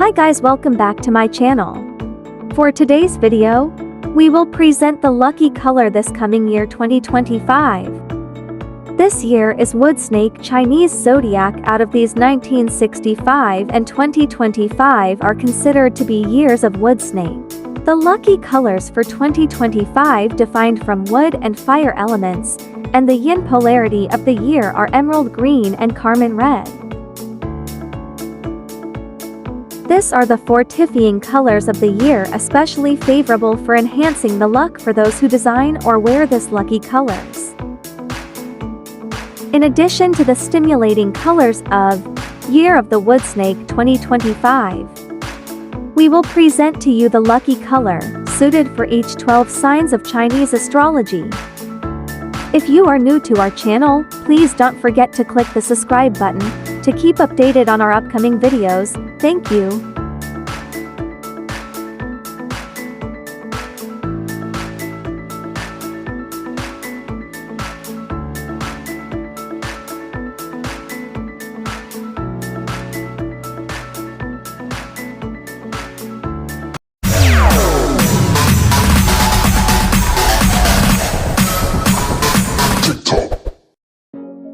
Hi guys, welcome back to my channel. For today's video, we will present the lucky color this coming year 2025. This year is wood snake Chinese zodiac. Out of these, 1965 and 2025 are considered to be years of wood snake. The lucky colors for 2025 defined from wood and fire elements, and the yin polarity of the year are emerald green and carmine red. These are the four typifying colors of the year, especially favorable for enhancing the luck for those who design or wear this lucky colors. In addition to the stimulating colors of Year of the Wood Snake 2025, we will present to you the lucky color suited for each 12 signs of Chinese astrology. If you are new to our channel, please don't forget to click the subscribe button to keep updated on our upcoming videos. Thank you.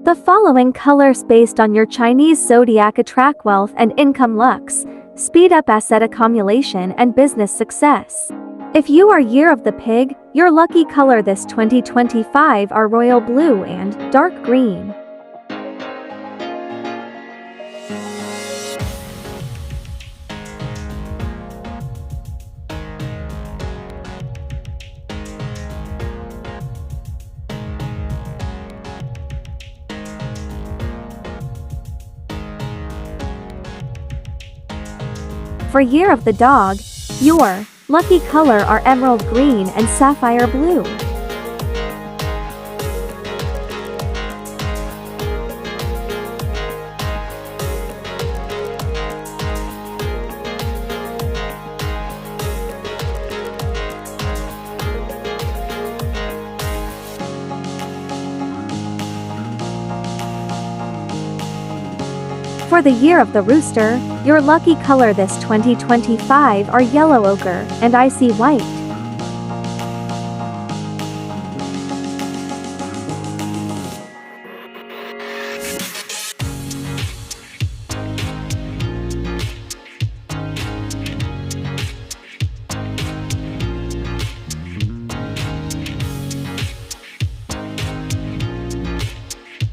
The following colors based on your Chinese zodiac attract wealth and income lucks, speed up asset accumulation and business success. If you are Year of the Pig, your lucky color this 2025 are royal blue and dark green. For Year of the Dog, your lucky color are emerald green and sapphire blue. For the Year of the Rooster, your lucky color this 2025 are yellow ochre and icy white.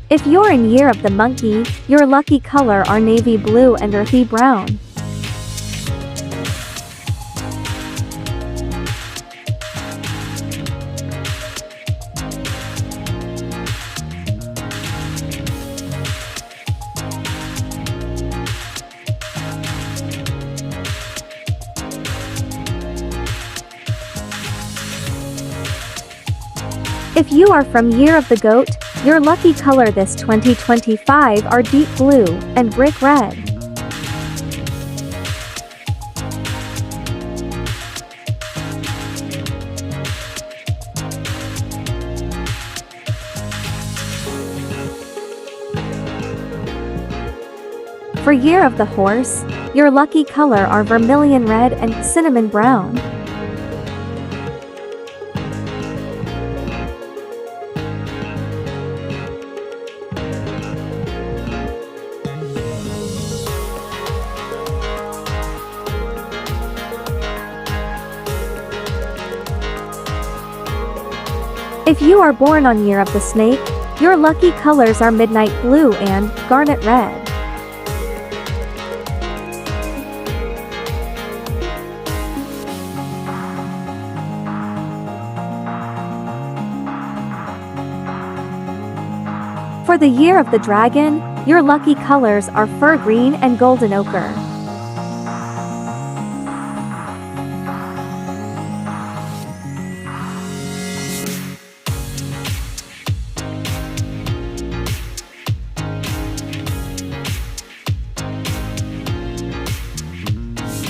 If you're in Year of the Monkey, your lucky color are navy blue and earthy brown. If you are from Year of the Goat, your lucky color this 2025 are deep blue and brick red. For Year of the Horse, your lucky color are vermilion red and cinnamon brown. If you are born on Year of the Snake, your lucky colors are midnight blue and garnet red. For the Year of the Dragon, your lucky colors are fur green and golden ochre.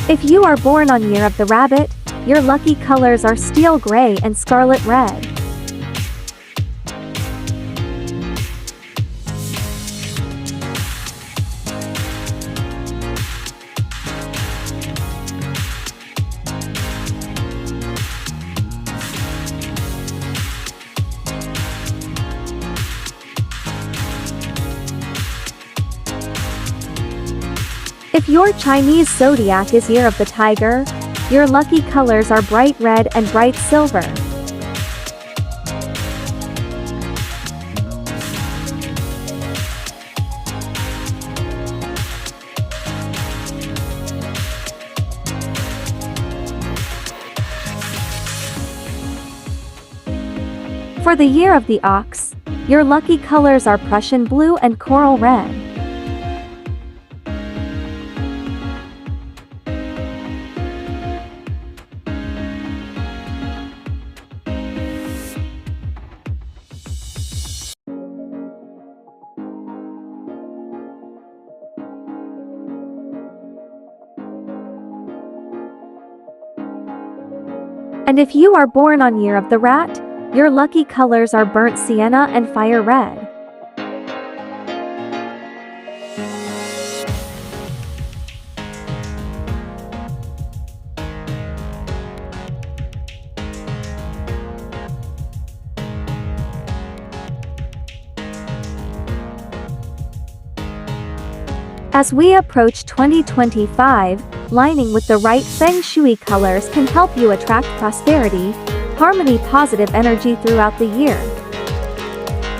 If you are born on Year of the Rabbit, your lucky colors are steel gray and scarlet red. If your Chinese zodiac is Year of the Tiger, your lucky colors are bright red and bright silver. For the Year of the Ox, your lucky colors are Prussian blue and coral red. And if you are born on Year of the Rat, your lucky colors are burnt sienna and fire red. As we approach 2025, lining with the right Feng Shui colors can help you attract prosperity, harmony, positive energy throughout the year.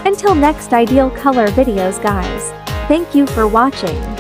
Until next ideal color videos guys, thank you for watching.